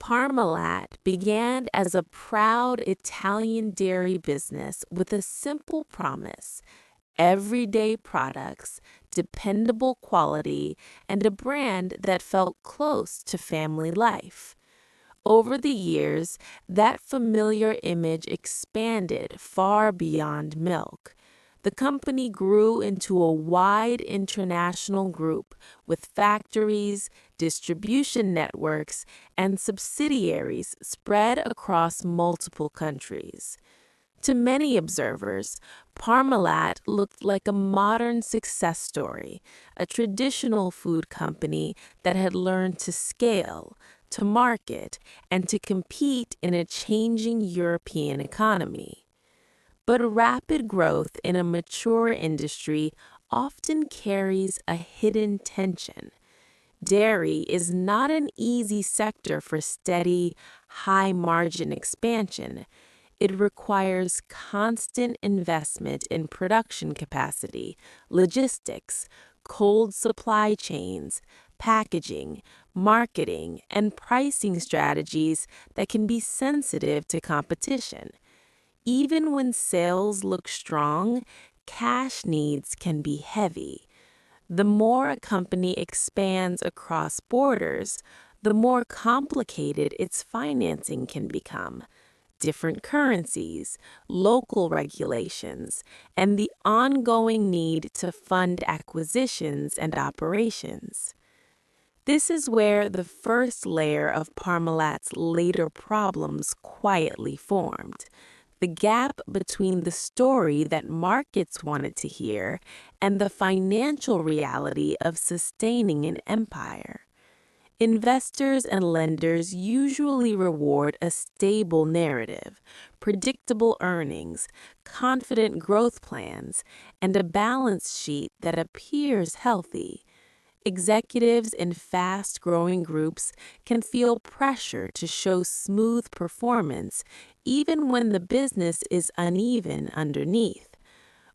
Parmalat began as a proud Italian dairy business with a simple promise: everyday products, dependable quality, and a brand that felt close to family life. Over the years, that familiar image expanded far beyond milk. The company grew into a wide international group with factories, distribution networks, and subsidiaries spread across multiple countries. To many observers, Parmalat looked like a modern success story, a traditional food company that had learned to scale, to market, and to compete in a changing European economy. But rapid growth in a mature industry often carries a hidden tension. Dairy is not an easy sector for steady, high margin expansion. It requires constant investment in production capacity, logistics, cold supply chains, packaging, marketing, and pricing strategies that can be sensitive to competition. Even when sales look strong, cash needs can be heavy. The more a company expands across borders, the more complicated its financing can become. Different currencies, local regulations, and the ongoing need to fund acquisitions and operations. This is where the first layer of Parmalat's later problems quietly formed: the gap between the story that markets wanted to hear and the financial reality of sustaining an empire. Investors and lenders usually reward a stable narrative, predictable earnings, confident growth plans, and a balance sheet that appears healthy. Executives in fast-growing groups can feel pressure to show smooth performance even when the business is uneven underneath.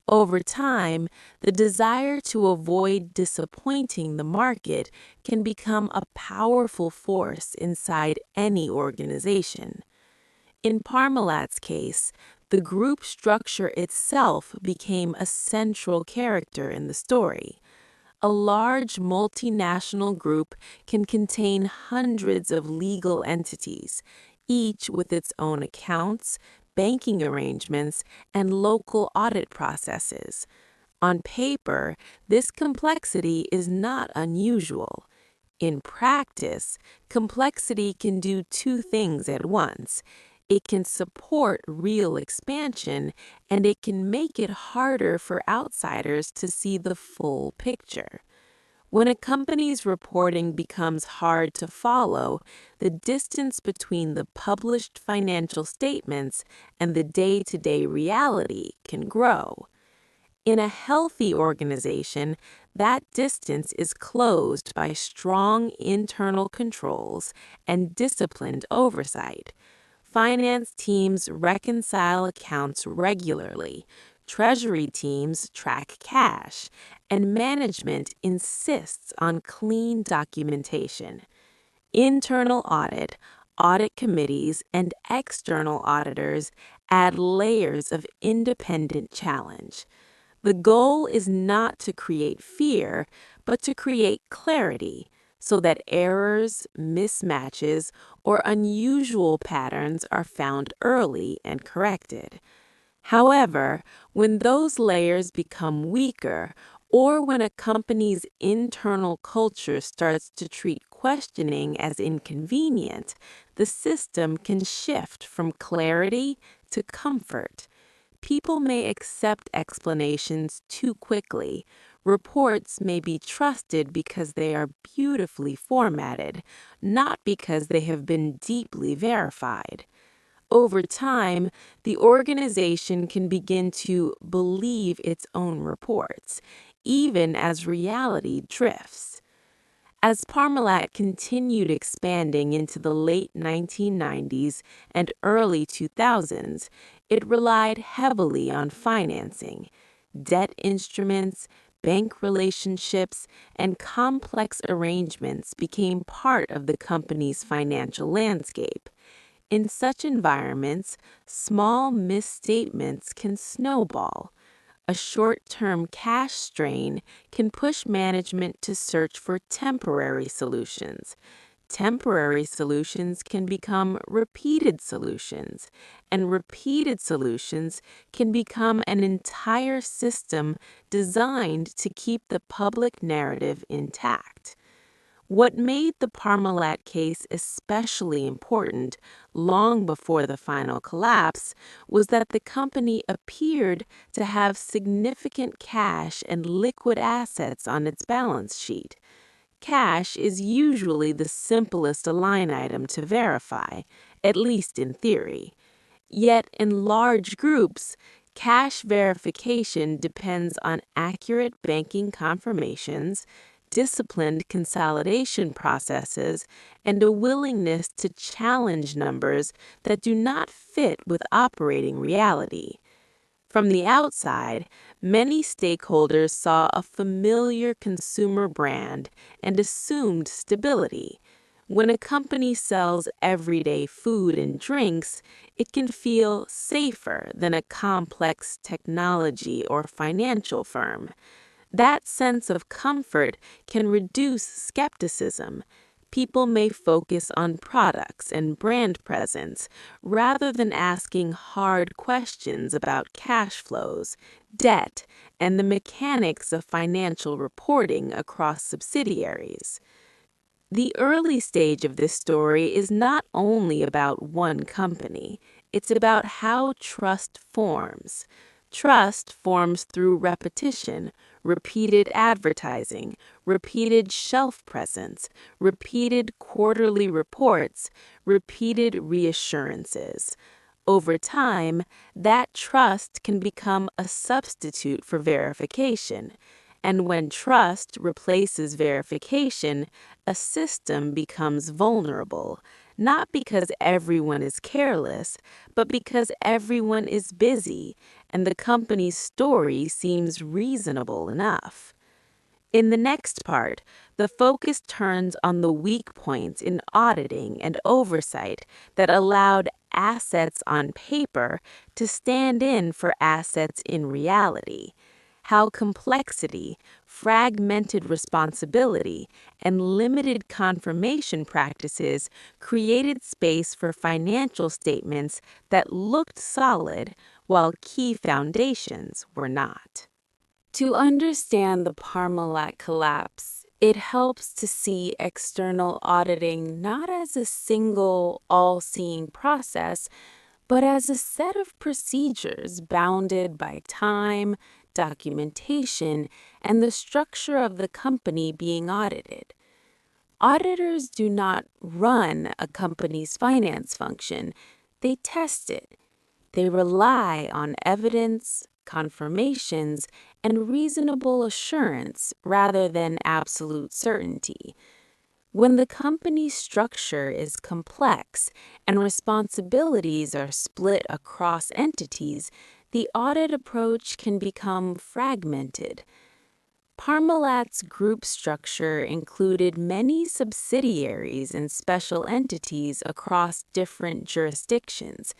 Over time, the desire to avoid disappointing the market can become a powerful force inside any organization. In Parmalat's case, the group structure itself became a central character in the story. A large multinational group can contain hundreds of legal entities, each with its own accounts, banking arrangements, and local audit processes. On paper, this complexity is not unusual. In practice, complexity can do two things at once. It can support real expansion, and it can make it harder for outsiders to see the full picture. When a company's reporting becomes hard to follow, the distance between the published financial statements and the day-to-day reality can grow. In a healthy organization, that distance is closed by strong internal controls and disciplined oversight. Finance teams reconcile accounts regularly, treasury teams track cash, and management insists on clean documentation. Internal audit committees, and external auditors add layers of independent challenge. The goal is not to create fear, but to create clarity so that errors, mismatches, or unusual patterns are found early and corrected. However, when those layers become weaker, or when a company's internal culture starts to treat questioning as inconvenient, the system can shift from clarity to comfort. People may accept explanations too quickly. Reports may be trusted because they are beautifully formatted, not because they have been deeply verified. Over time, the organization can begin to believe its own reports, even as reality drifts. As Parmalat continued expanding into the late 1990s and early 2000s, it relied heavily on financing, debt instruments, bank relationships, and complex arrangements became part of the company's financial landscape. In such environments, small misstatements can snowball. A short-term cash strain can push management to search for temporary solutions. Temporary solutions can become repeated solutions, and repeated solutions can become an entire system designed to keep the public narrative intact. What made the Parmalat case especially important long before the final collapse was that the company appeared to have significant cash and liquid assets on its balance sheet. Cash is usually the simplest line item to verify, at least in theory. Yet in large groups, cash verification depends on accurate banking confirmations, disciplined consolidation processes, and a willingness to challenge numbers that do not fit with operating reality. From the outside, many stakeholders saw a familiar consumer brand and assumed stability. When a company sells everyday food and drinks, it can feel safer than a complex technology or financial firm. That sense of comfort can reduce skepticism. People may focus on products and brand presence rather than asking hard questions about cash flows, debt, and the mechanics of financial reporting across subsidiaries. The early stage of this story is not only about one company, it's about how trust forms. Trust forms through repetition, repeated advertising, repeated shelf presence, repeated quarterly reports, repeated reassurances. Over time, that trust can become a substitute for verification. And when trust replaces verification, a system becomes vulnerable, not because everyone is careless, but because everyone is busy and the company's story seems reasonable enough. In the next part, the focus turns on the weak points in auditing and oversight that allowed assets on paper to stand in for assets in reality. How complexity, fragmented responsibility, and limited confirmation practices created space for financial statements that looked solid while key foundations were not. To understand the Parmalat collapse, it helps to see external auditing not as a single, all-seeing process, but as a set of procedures bounded by time, documentation, and the structure of the company being audited. Auditors do not run a company's finance function, they test it. They rely on evidence, confirmations, and reasonable assurance rather than absolute certainty. When the company's structure is complex and responsibilities are split across entities, the audit approach can become fragmented. Parmalat's group structure included many subsidiaries and special entities across different jurisdictions.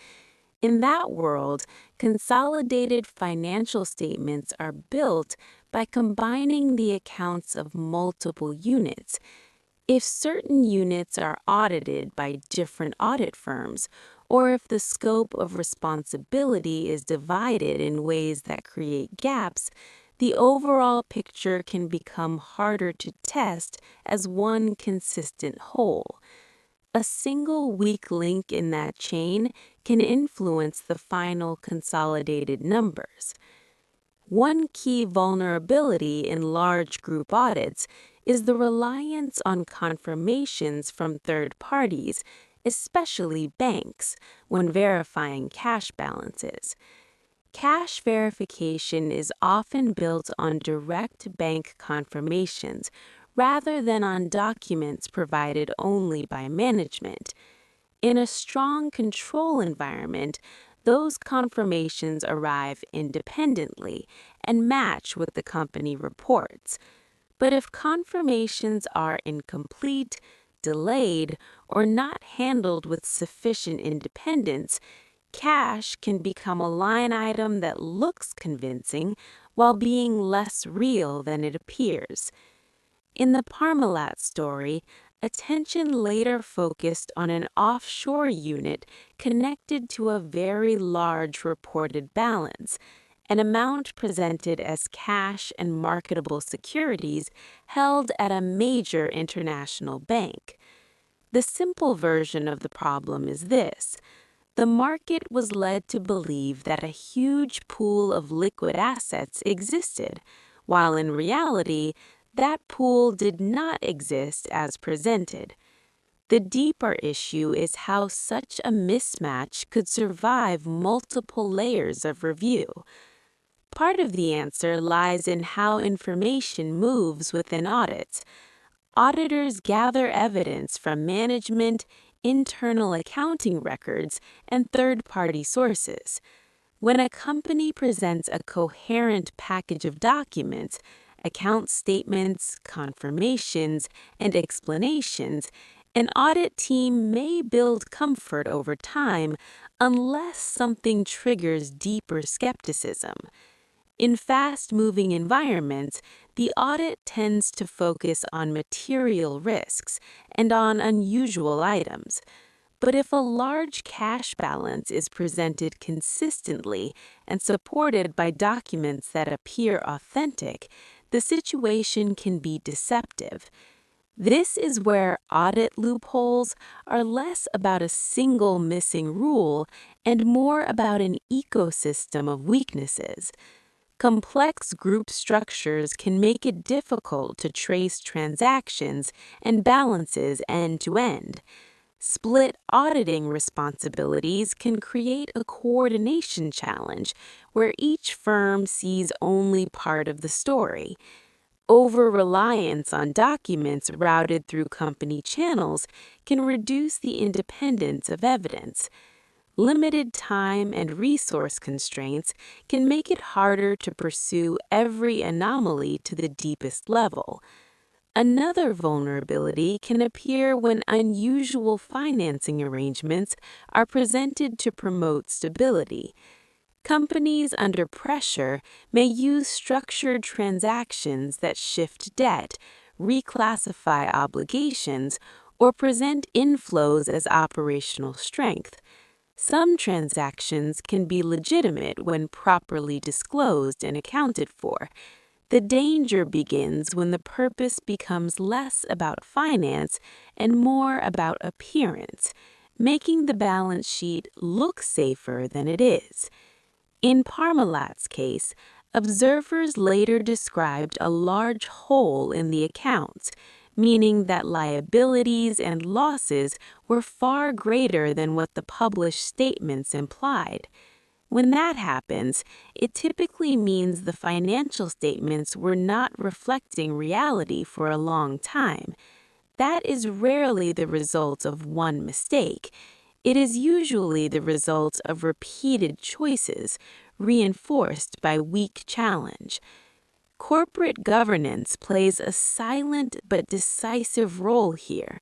In that world, consolidated financial statements are built by combining the accounts of multiple units. If certain units are audited by different audit firms, or if the scope of responsibility is divided in ways that create gaps, the overall picture can become harder to test as one consistent whole. A single weak link in that chain can influence the final consolidated numbers. One key vulnerability in large group audits is the reliance on confirmations from third parties, especially banks, when verifying cash balances. Cash verification is often built on direct bank confirmations rather than on documents provided only by management. In a strong control environment, those confirmations arrive independently and match what the company reports. But if confirmations are incomplete, delayed, or not handled with sufficient independence, cash can become a line item that looks convincing while being less real than it appears. In the Parmalat story, attention later focused on an offshore unit connected to a very large reported balance, an amount presented as cash and marketable securities held at a major international bank. The simple version of the problem is this. The market was led to believe that a huge pool of liquid assets existed, while in reality, that pool did not exist as presented. The deeper issue is how such a mismatch could survive multiple layers of review. Part of the answer lies in how information moves within audits. Auditors gather evidence from management, internal accounting records, and third-party sources. When a company presents a coherent package of documents, account statements, confirmations, and explanations, an audit team may build comfort over time unless something triggers deeper skepticism. In fast-moving environments, the audit tends to focus on material risks and on unusual items. But if a large cash balance is presented consistently and supported by documents that appear authentic, the situation can be deceptive. This is where audit loopholes are less about a single missing rule and more about an ecosystem of weaknesses. Complex group structures can make it difficult to trace transactions and balances end to end. Split auditing responsibilities can create a coordination challenge where each firm sees only part of the story. Over-reliance on documents routed through company channels can reduce the independence of evidence. Limited time and resource constraints can make it harder to pursue every anomaly to the deepest level. Another vulnerability can appear when unusual financing arrangements are presented to promote stability. Companies under pressure may use structured transactions that shift debt, reclassify obligations, or present inflows as operational strength. Some transactions can be legitimate when properly disclosed and accounted for. The danger begins when the purpose becomes less about finance and more about appearance, making the balance sheet look safer than it is. In Parmalat's case, observers later described a large hole in the accounts, meaning that liabilities and losses were far greater than what the published statements implied. When that happens, it typically means the financial statements were not reflecting reality for a long time. That is rarely the result of one mistake. It is usually the result of repeated choices, reinforced by weak challenge. Corporate governance plays a silent but decisive role here.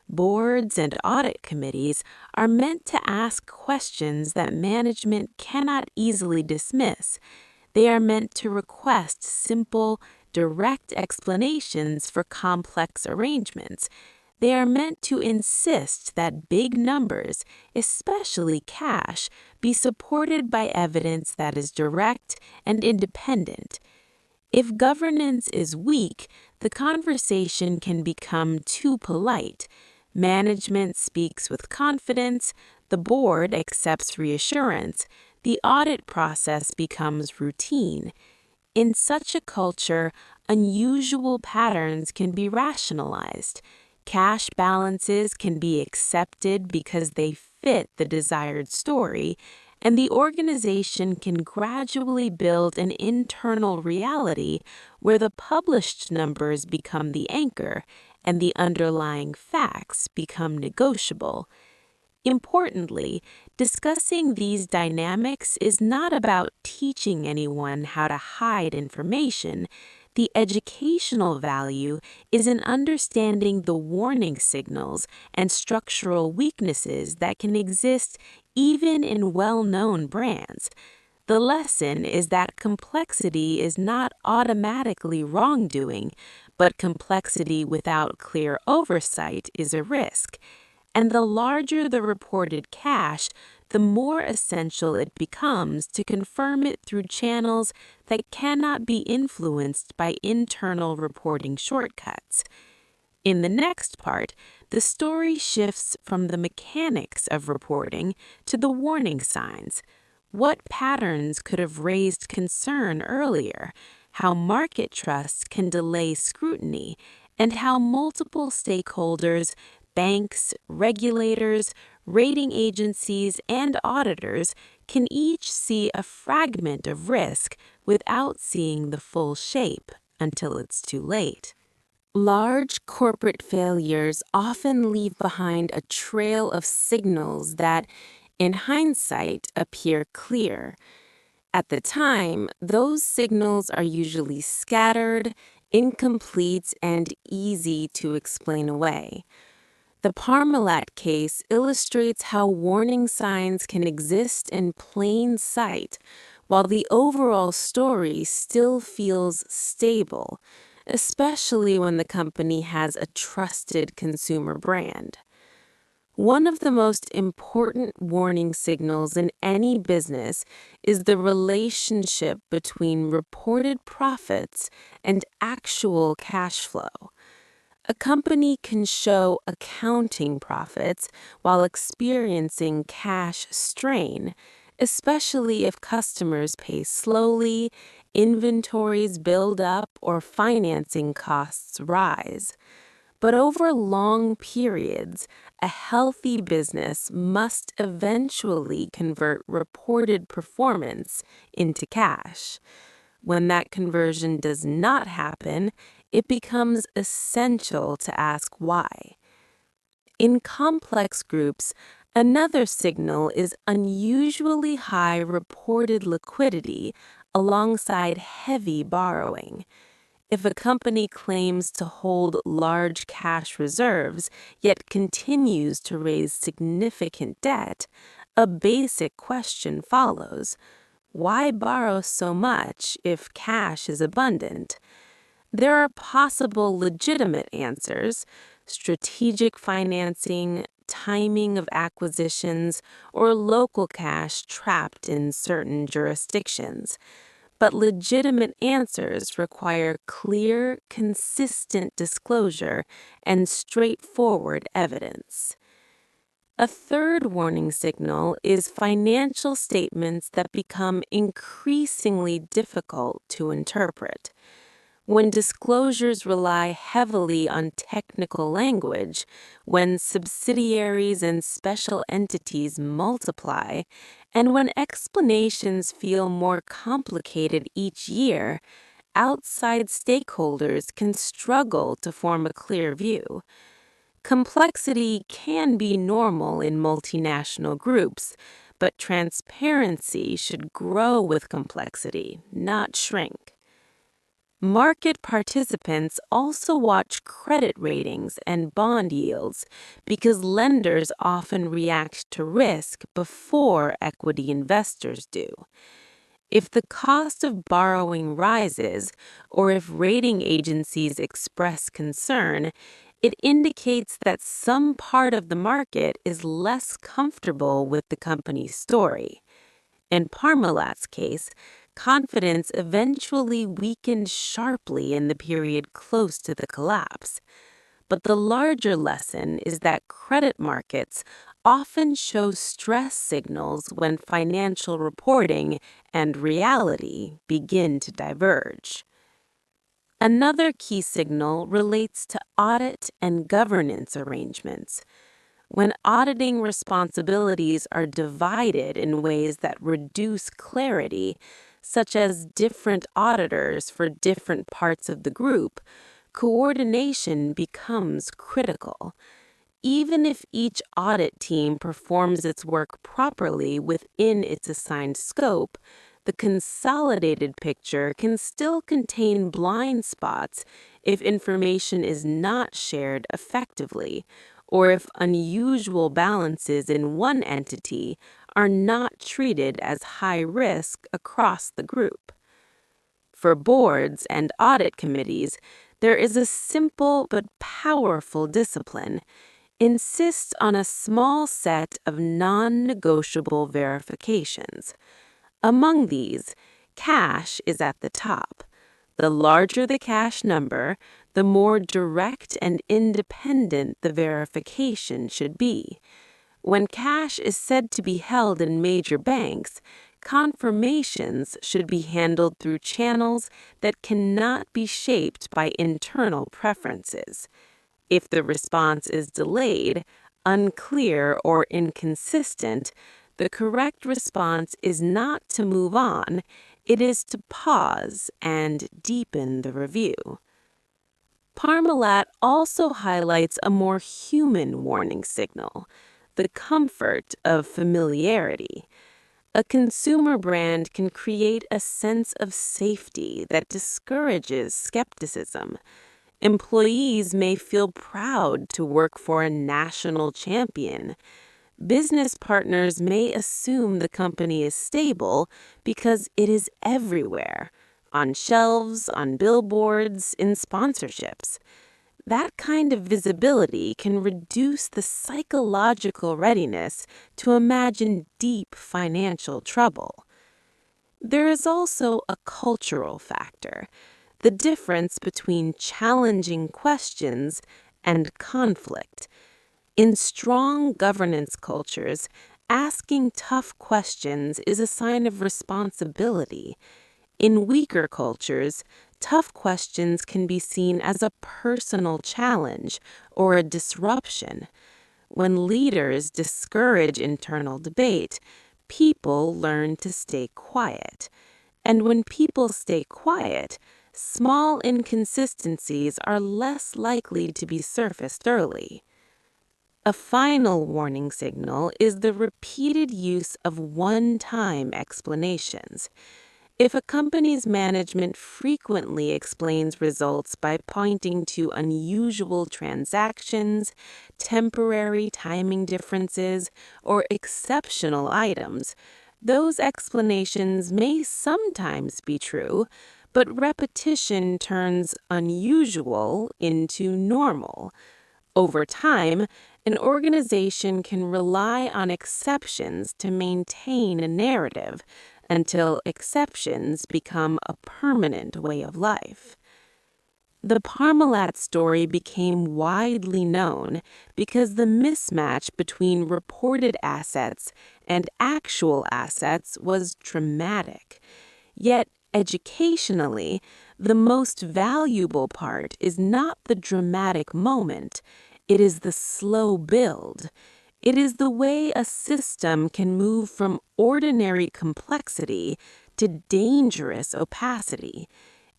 Boards and audit committees are meant to ask questions that management cannot easily dismiss. They are meant to request simple, direct explanations for complex arrangements. They are meant to insist that big numbers, especially cash, be supported by evidence that is direct and independent. If governance is weak, the conversation can become too polite. Management speaks with confidence, the board accepts reassurance, the audit process becomes routine. In such a culture, unusual patterns can be rationalized. Cash balances can be accepted because they fit the desired story, and the organization can gradually build an internal reality where the published numbers become the anchor and the underlying facts become negotiable. Importantly, discussing these dynamics is not about teaching anyone how to hide information. The educational value is in understanding the warning signals and structural weaknesses that can exist even in well-known brands. The lesson is that complexity is not automatically wrongdoing, but complexity without clear oversight is a risk. And the larger the reported cash, the more essential it becomes to confirm it through channels that cannot be influenced by internal reporting shortcuts. In the next part, the story shifts from the mechanics of reporting to the warning signs. What patterns could have raised concern earlier, how market trust can delay scrutiny, and how multiple stakeholders, banks, regulators, rating agencies, and auditors can each see a fragment of risk without seeing the full shape until it's too late. Large corporate failures often leave behind a trail of signals that, in hindsight, appear clear. At the time, those signals are usually scattered, incomplete, and easy to explain away. The Parmalat case illustrates how warning signs can exist in plain sight, while the overall story still feels stable, especially when the company has a trusted consumer brand. One of the most important warning signals in any business is the relationship between reported profits and actual cash flow. A company can show accounting profits while experiencing cash strain, especially if customers pay slowly, inventories build up, or financing costs rise. But over long periods, a healthy business must eventually convert reported performance into cash. When that conversion does not happen, it becomes essential to ask why. In complex groups, another signal is unusually high reported liquidity alongside heavy borrowing. If a company claims to hold large cash reserves yet continues to raise significant debt, a basic question follows. Why borrow so much if cash is abundant? There are possible legitimate answers: strategic financing, timing of acquisitions, or local cash trapped in certain jurisdictions. But legitimate answers require clear, consistent disclosure and straightforward evidence. A third warning signal is financial statements that become increasingly difficult to interpret. When disclosures rely heavily on technical language, when subsidiaries and special entities multiply, and when explanations feel more complicated each year, outside stakeholders can struggle to form a clear view. Complexity can be normal in multinational groups, but transparency should grow with complexity, not shrink. Market participants also watch credit ratings and bond yields because lenders often react to risk before equity investors do. If the cost of borrowing rises, or if rating agencies express concern, it indicates that some part of the market is less comfortable with the company's story. In Parmalat's case, confidence eventually weakened sharply in the period close to the collapse. But the larger lesson is that credit markets often show stress signals when financial reporting and reality begin to diverge. Another key signal relates to audit and governance arrangements. When auditing responsibilities are divided in ways that reduce clarity, such as different auditors for different parts of the group, coordination becomes critical. even if each audit team performs its work properly within its assigned scope, the consolidated picture can still contain blind spots if information is not shared effectively, or if unusual balances in one entity are not treated as high risk across the group. For boards and audit committees, there is a simple but powerful discipline. Insist on a small set of non-negotiable verifications. Among these, cash is at the top. The larger the cash number, the more direct and independent the verification should be. When cash is said to be held in major banks, confirmations should be handled through channels that cannot be shaped by internal preferences. If the response is delayed, unclear, or inconsistent, the correct response is not to move on, it is to pause and deepen the review. Parmalat also highlights a more human warning signal, the comfort of familiarity. A consumer brand can create a sense of safety that discourages skepticism. Employees may feel proud to work for a national champion. Business partners may assume the company is stable because it is everywhere, on shelves, on billboards, in sponsorships. That kind of visibility can reduce the psychological readiness to imagine deep financial trouble. There is also a cultural factor, the difference between challenging questions and conflict. In strong governance cultures, asking tough questions is a sign of responsibility. In weaker cultures, tough questions can be seen as a personal challenge or a disruption. When leaders discourage internal debate, people learn to stay quiet. And when people stay quiet, small inconsistencies are less likely to be surfaced early. A final warning signal is the repeated use of one-time explanations. If a company's management frequently explains results by pointing to unusual transactions, temporary timing differences, or exceptional items, those explanations may sometimes be true, but repetition turns unusual into normal. Over time, an organization can rely on exceptions to maintain a narrative until exceptions become a permanent way of life. The Parmalat story became widely known because the mismatch between reported assets and actual assets was dramatic. Yet, educationally, the most valuable part is not the dramatic moment, it is the slow build. It is the way a system can move from ordinary complexity to dangerous opacity.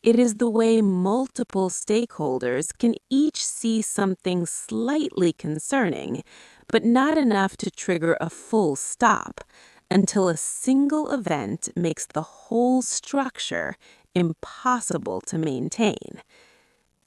It is the way multiple stakeholders can each see something slightly concerning, but not enough to trigger a full stop, until a single event makes the whole structure impossible to maintain.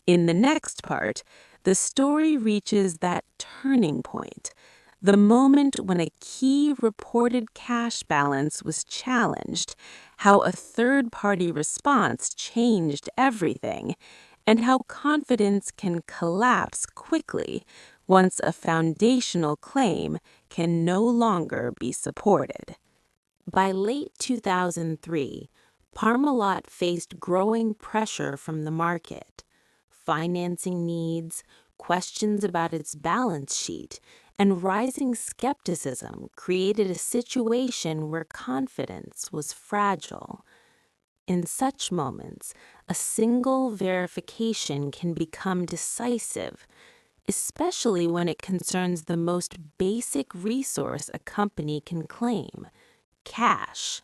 In the next part, the story reaches that turning point, the moment when a key reported cash balance was challenged, how a third-party response changed everything, and how confidence can collapse quickly once a foundational claim can no longer be supported. By late 2003, Parmalat faced growing pressure from the market. Financing needs, questions about its balance sheet, and rising skepticism created a situation where confidence was fragile. In such moments, a single verification can become decisive, especially when it concerns the most basic resource a company can claim: cash.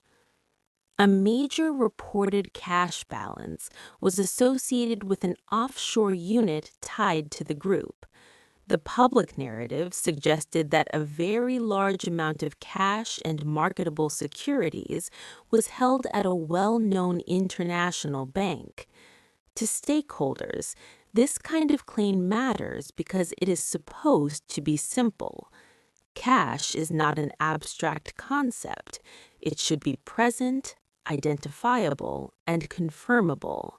A major reported cash balance was associated with an offshore unit tied to the group. The public narrative suggested that a very large amount of cash and marketable securities was held at a well-known international bank. To stakeholders, this kind of claim matters because it is supposed to be simple. Cash is not an abstract concept. It should be present, identifiable, and confirmable.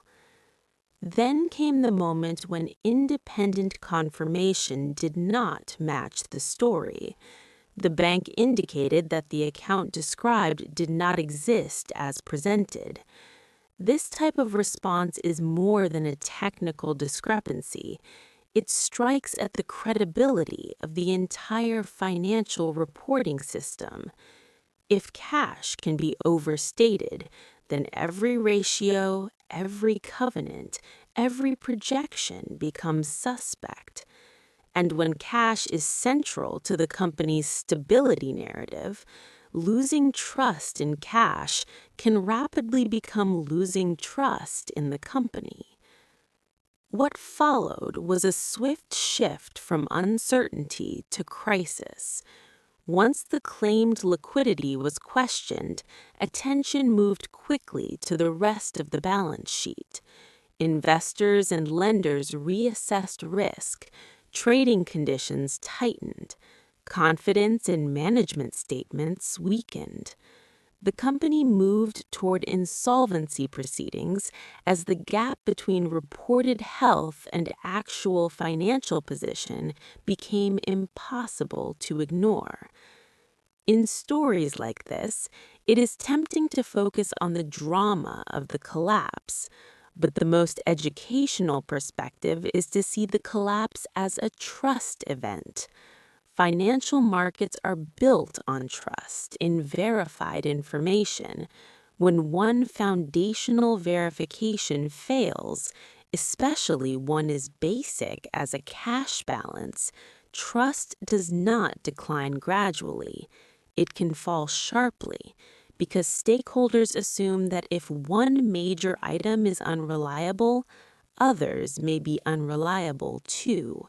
Then came the moment when independent confirmation did not match the story. The bank indicated that the account described did not exist as presented. This type of response is more than a technical discrepancy. It strikes at the credibility of the entire financial reporting system. If cash can be overstated, then every ratio, every covenant, every projection becomes suspect. And when cash is central to the company's stability narrative, losing trust in cash can rapidly become losing trust in the company. What followed was a swift shift from uncertainty to crisis. Once the claimed liquidity was questioned, attention moved quickly to the rest of the balance sheet. Investors and lenders reassessed risk, trading conditions tightened, confidence in management statements weakened. The company moved toward insolvency proceedings as the gap between reported health and actual financial position became impossible to ignore. In stories like this, it is tempting to focus on the drama of the collapse, but the most educational perspective is to see the collapse as a trust event. Financial markets are built on trust in verified information. When one foundational verification fails, especially one as basic as a cash balance, trust does not decline gradually. It can fall sharply because stakeholders assume that if one major item is unreliable, others may be unreliable too.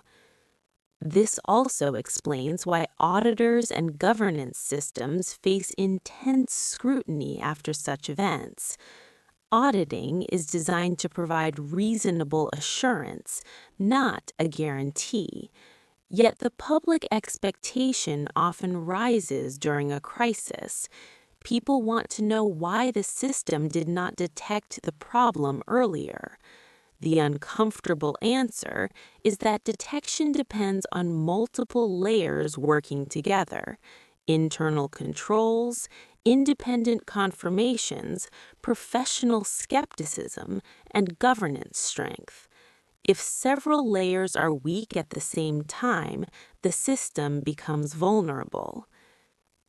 This also explains why auditors and governance systems face intense scrutiny after such events. Auditing is designed to provide reasonable assurance, not a guarantee. Yet the public expectation often rises during a crisis. People want to know why the system did not detect the problem earlier. The uncomfortable answer is that detection depends on multiple layers working together: internal controls, independent confirmations, professional skepticism, and governance strength. If several layers are weak at the same time, the system becomes vulnerable.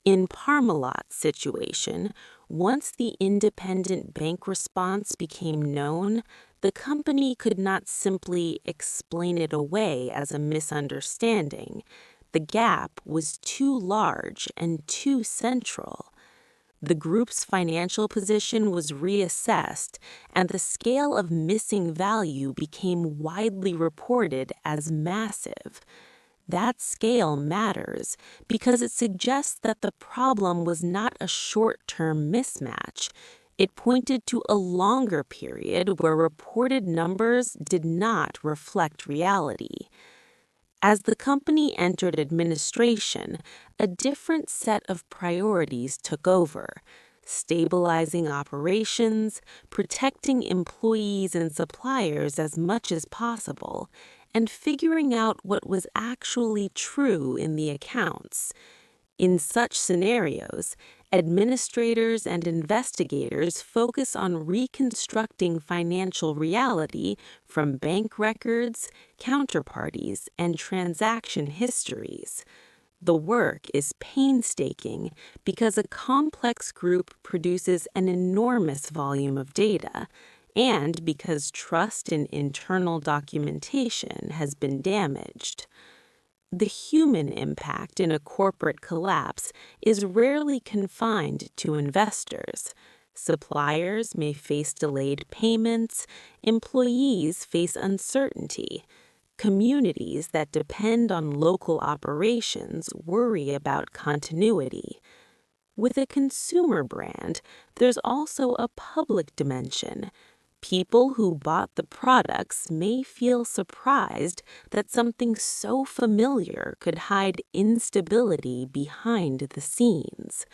In Parmalat's situation, once the independent bank response became known, the company could not simply explain it away as a misunderstanding. The gap was too large and too central. The group's financial position was reassessed, and the scale of missing value became widely reported as massive. That scale matters because it suggests that the problem was not a short-term mismatch. It pointed to a longer period where reported numbers did not reflect reality. As the company entered administration, a different set of priorities took over: stabilizing operations, protecting employees and suppliers as much as possible, and figuring out what was actually true in the accounts. In such scenarios, administrators and investigators focus on reconstructing financial reality from bank records, counterparties, and transaction histories. The work is painstaking because a complex group produces an enormous volume of data, and because trust in internal documentation has been damaged. The human impact in a corporate collapse is rarely confined to investors. Suppliers may face delayed payments, employees face uncertainty, Communities that depend on local operations worry about continuity. With a consumer brand, there's also a public dimension. People who bought the products may feel surprised that something so familiar could hide instability behind the scenes.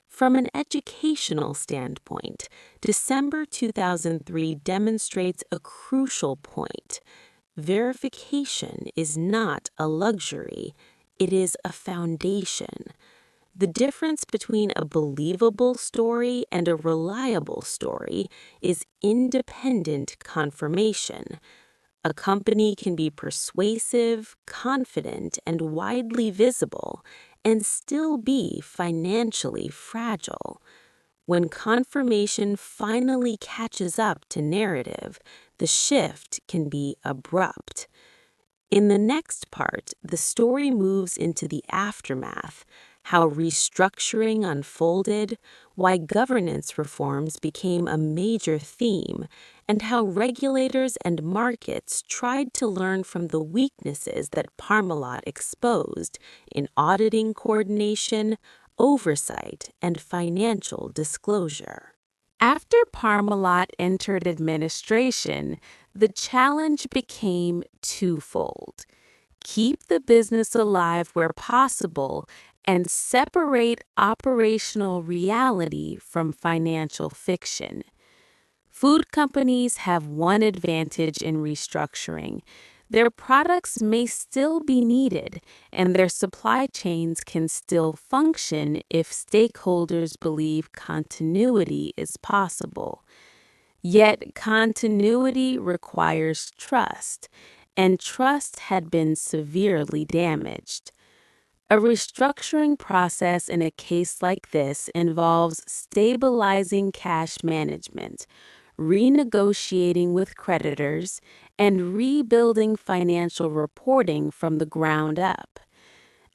From an educational standpoint, December 2003 demonstrates a crucial point. Verification is not a luxury, it is a foundation. The difference between a believable story and a reliable story is independent confirmation. A company can be persuasive, confident, and widely visible, and still be financially fragile. When confirmation finally catches up to narrative, the shift can be abrupt. In the next part, the story moves into the aftermath, how restructuring unfolded, why governance reforms became a major theme, and how regulators and markets tried to learn from the weaknesses that Parmalat exposed in auditing coordination, oversight, and financial disclosure. After Parmalat entered administration, the challenge became twofold. Keep the business alive where possible and separate operational reality from financial fiction. Food companies have one advantage in restructuring. Their products may still be needed, and their supply chains can still function if stakeholders believe continuity is possible. Yet continuity requires trust, and trust had been severely damaged. A restructuring process in a case like this involves stabilizing cash management, renegotiating with creditors, and rebuilding financial reporting from the ground up.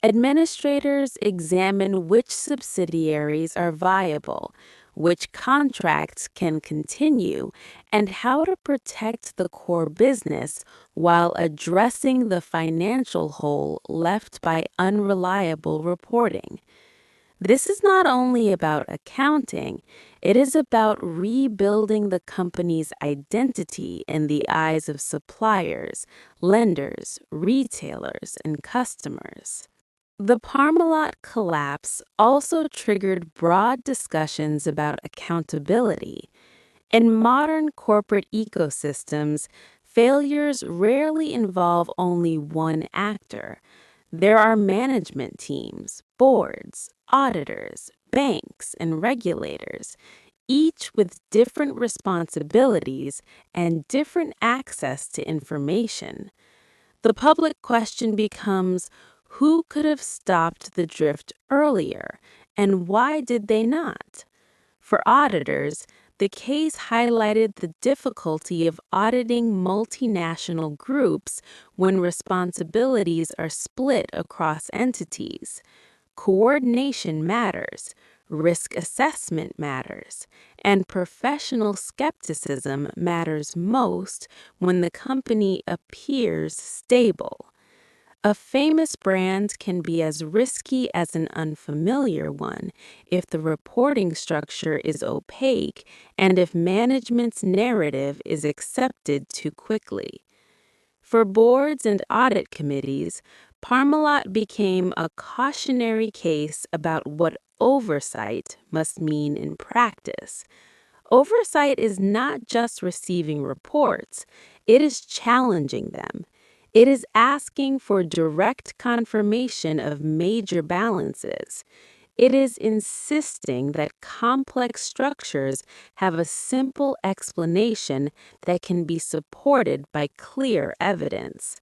Administrators examine which subsidiaries are viable, which contracts can continue, and how to protect the core business while addressing the financial hole left by unreliable reporting. This is not only about accounting, it is about rebuilding the company's identity in the eyes of suppliers, lenders, retailers, and customers. The Parmalat collapse also triggered broad discussions about accountability. In modern corporate ecosystems, failures rarely involve only one actor. There are management teams, boards, auditors, banks, and regulators, each with different responsibilities and different access to information. The public question becomes, who could have stopped the drift earlier, and why did they not? For auditors, the case highlighted the difficulty of auditing multinational groups when responsibilities are split across entities. Coordination matters, risk assessment matters, and professional skepticism matters most when the company appears stable. A famous brand can be as risky as an unfamiliar one if the reporting structure is opaque and if management's narrative is accepted too quickly. For boards and audit committees, Parmalat became a cautionary case about what oversight must mean in practice. Oversight is not just receiving reports, it is challenging them. It is asking for direct confirmation of major balances. It is insisting that complex structures have a simple explanation that can be supported by clear evidence.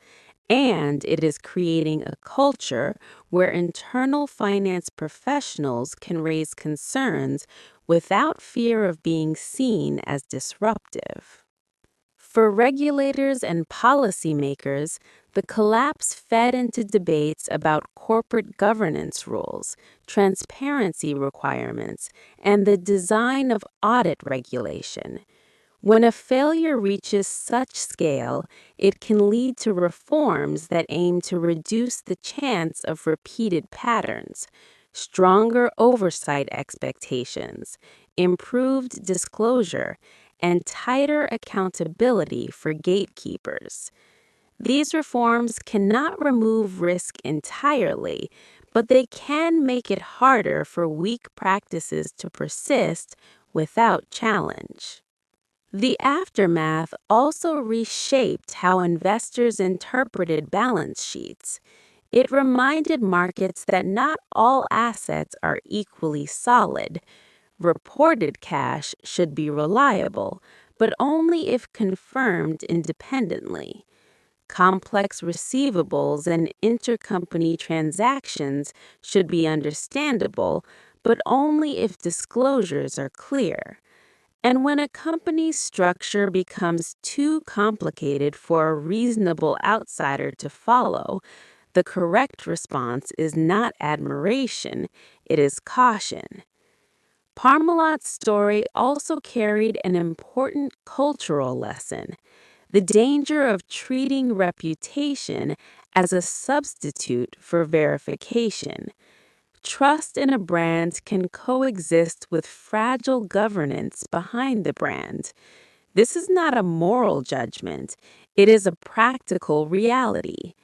And it is creating a culture where internal finance professionals can raise concerns without fear of being seen as disruptive. For regulators and policymakers, the collapse fed into debates about corporate governance rules, transparency requirements, and the design of audit regulation. When a failure reaches such scale, it can lead to reforms that aim to reduce the chance of repeated patterns, stronger oversight expectations, improved disclosure, and tighter accountability for gatekeepers. These reforms cannot remove risk entirely, but they can make it harder for weak practices to persist without challenge. The aftermath also reshaped how investors interpreted balance sheets. It reminded markets that not all assets are equally solid. Reported cash should be reliable, but only if confirmed independently. Complex receivables and intercompany transactions should be understandable, but only if disclosures are clear. And when a company's structure becomes too complicated for a reasonable outsider to follow, the correct response is not admiration, it is caution. Parmalat's story also carried an important cultural lesson: the danger of treating reputation as a substitute for verification. Trust in a brand can coexist with fragile governance behind the brand. This is not a moral judgment, it is a practical reality.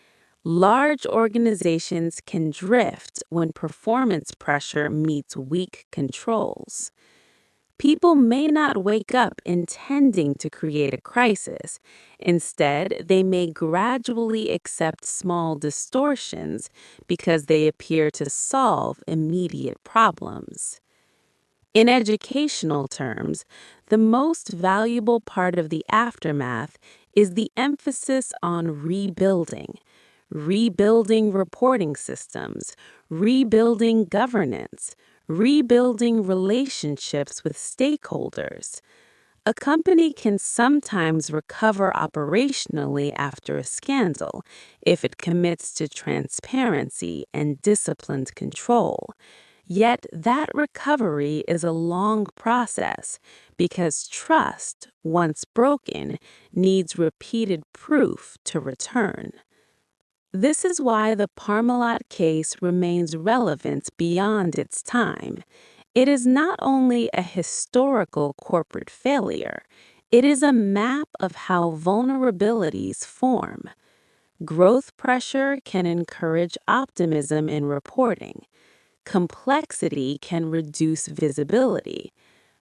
Large organizations can drift when performance pressure meets weak controls. People may not wake up intending to create a crisis. Instead, they may gradually accept small distortions because they appear to solve immediate problems. In educational terms, the most valuable part of the aftermath is the emphasis on rebuilding. Rebuilding reporting systems, rebuilding governance, rebuilding relationships with stakeholders. A company can sometimes recover operationally after a scandal if it commits to transparency and disciplined control. Yet that recovery is a long process because trust, once broken, needs repeated proof to return. This is why the Parmalat case remains relevant beyond its time. It is not only a historical corporate failure, it is a map of how vulnerabilities form. Growth pressure can encourage optimism in reporting. Complexity can reduce visibility.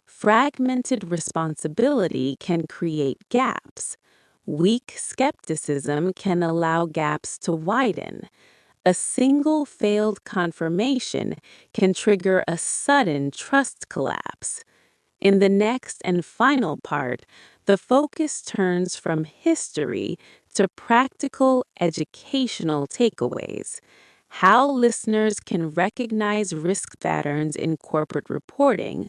Fragmented responsibility can create gaps. Weak skepticism can allow gaps to widen. A single failed confirmation can trigger a sudden trust collapse. In the next and final part, the focus turns from history to practical educational takeaways. How listeners can recognize risk patterns in corporate reporting,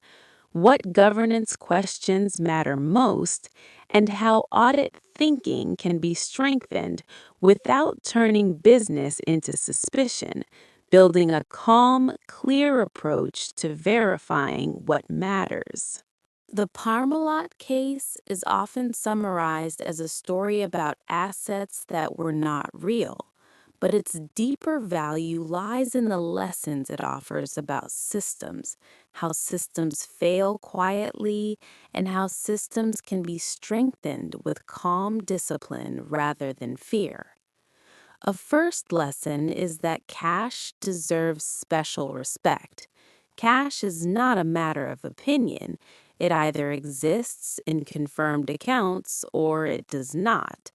what governance questions matter most, and how audit thinking can be strengthened without turning business into suspicion, building a calm, clear approach to verifying what matters. The Parmalat case is often summarized as a story about assets that were not real, but its deeper value lies in the lessons it offers about systems, how systems fail quietly, and how systems can be strengthened with calm discipline rather than fear. A first lesson is that cash deserves special respect. Cash is not a matter of opinion. It either exists in confirmed accounts or it does not.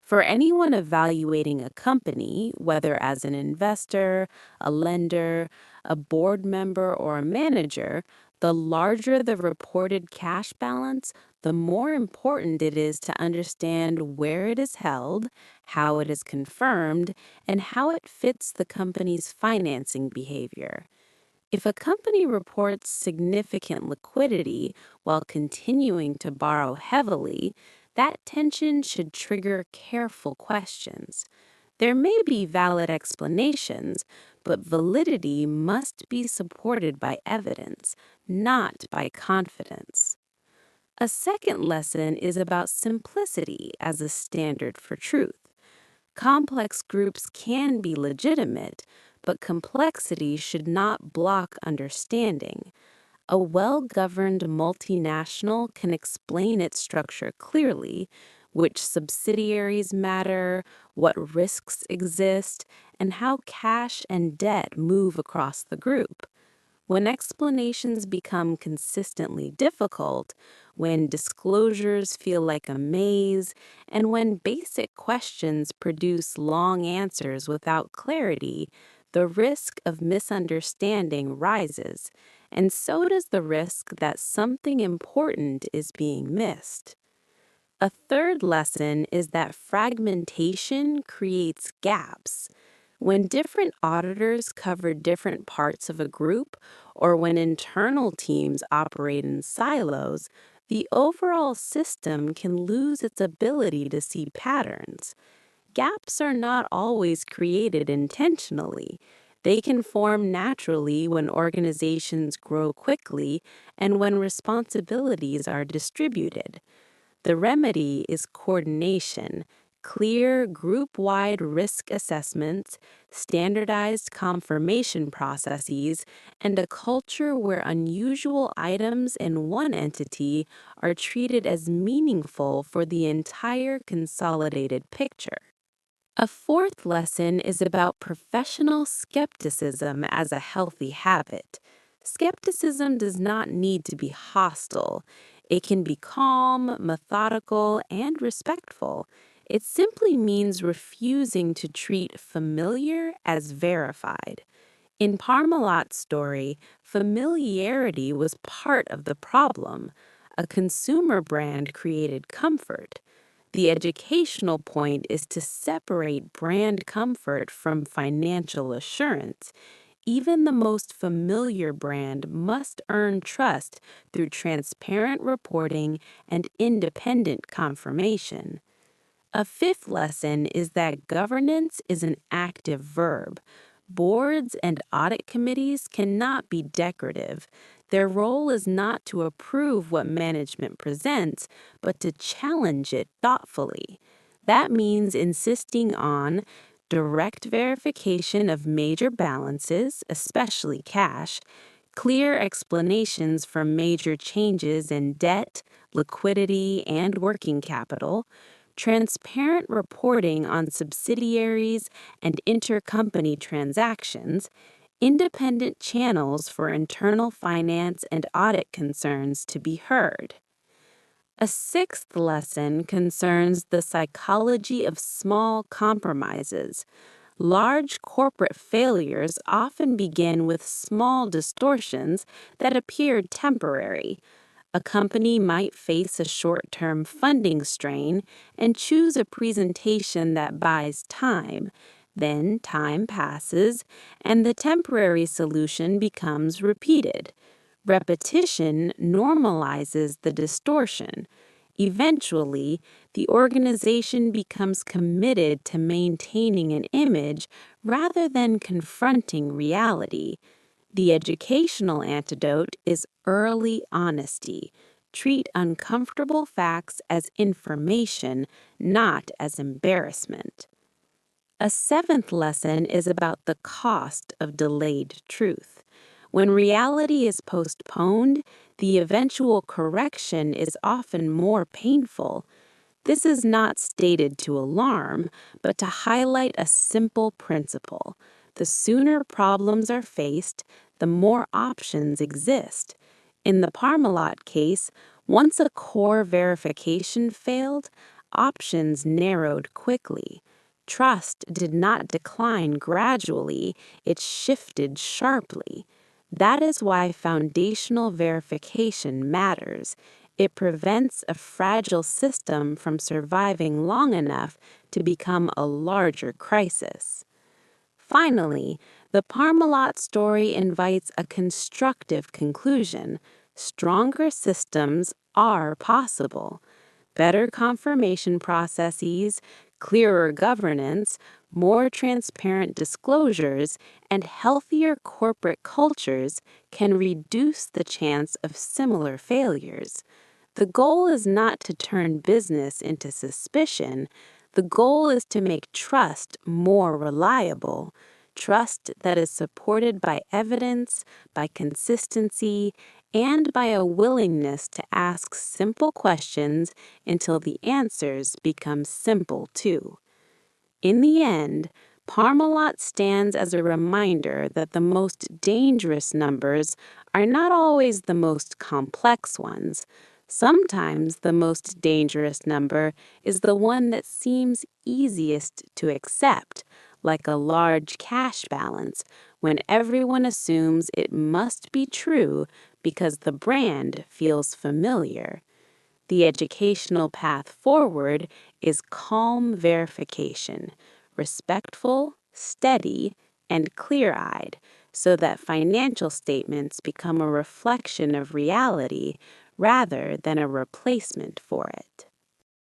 For anyone evaluating a company, whether as an investor, a lender, a board member, or a manager, the larger the reported cash balance, the more important it is to understand where it is held, how it is confirmed, and how it fits the company's financing behavior. If a company reports significant liquidity while continuing to borrow heavily, that tension should trigger careful questions. There may be valid explanations, but validity must be supported by evidence, not by confidence. A second lesson is about simplicity as a standard for truth. Complex groups can be legitimate, but complexity should not block understanding. A well-governed multinational can explain its structure clearly, which subsidiaries matter, what risks exist, and how cash and debt move across the group. When explanations become consistently difficult, when disclosures feel like a maze, and when basic questions produce long answers without clarity, the risk of misunderstanding rises, and so does the risk that something important is being missed. A third lesson is that fragmentation creates gaps. When different auditors cover different parts of a group, or when internal teams operate in silos, the overall system can lose its ability to see patterns. Gaps are not always created intentionally. They can form naturally when organizations grow quickly and when responsibilities are distributed. The remedy is coordination, clear group-wide risk assessments, standardized confirmation processes, and a culture where unusual items in one entity are treated as meaningful for the entire consolidated picture. A fourth lesson is about professional skepticism as a healthy habit. Skepticism does not need to be hostile. It can be calm, methodical, and respectful. It simply means refusing to treat familiar as verified. In Parmalat's story, familiarity was part of the problem. A consumer brand created comfort. The educational point is to separate brand comfort from financial assurance. Even the most familiar brand must earn trust through transparent reporting and independent confirmation. A fifth lesson is that governance is an active verb. Boards and audit committees cannot be decorative. Their role is not to approve what management presents, but to challenge it thoughtfully. That means insisting on direct verification of major balances, especially cash, clear explanations for major changes in debt, liquidity, and working capital, transparent reporting on subsidiaries and intercompany transactions, independent channels for internal finance and audit concerns to be heard. A sixth lesson concerns the psychology of small compromises. Large corporate failures often begin with small distortions that appear temporary. A company might face a short-term funding strain and choose a presentation that buys time. Then time passes, and the temporary solution becomes repeated. Repetition normalizes the distortion. Eventually, the organization becomes committed to maintaining an image rather than confronting reality. The educational antidote is early honesty. Treat uncomfortable facts as information, not as embarrassment. A seventh lesson is about the cost of delayed truth. When reality is postponed, the eventual correction is often more painful. This is not stated to alarm, but to highlight a simple principle. The sooner problems are faced, the more options exist. In the Parmalat case, once a core verification failed, options narrowed quickly. Trust did not decline gradually, it shifted sharply. That is why foundational verification matters. It prevents a fragile system from surviving long enough to become a larger crisis. Finally, the Parmalat story invites a constructive conclusion. Stronger systems are possible. Better confirmation processes, clearer governance, more transparent disclosures, and healthier corporate cultures can reduce the chance of similar failures. The goal is not to turn business into suspicion. The goal is to make trust more reliable, trust that is supported by evidence, by consistency, and by a willingness to ask simple questions until the answers become simple too. In the end, Parmalat stands as a reminder that the most dangerous numbers are not always the most complex ones. Sometimes the most dangerous number is the one that seems easiest to accept, like a large cash balance, when everyone assumes it must be true because the brand feels familiar. The educational path forward is calm verification, respectful, steady, and clear-eyed, so that financial statements become a reflection of reality rather than a replacement for it.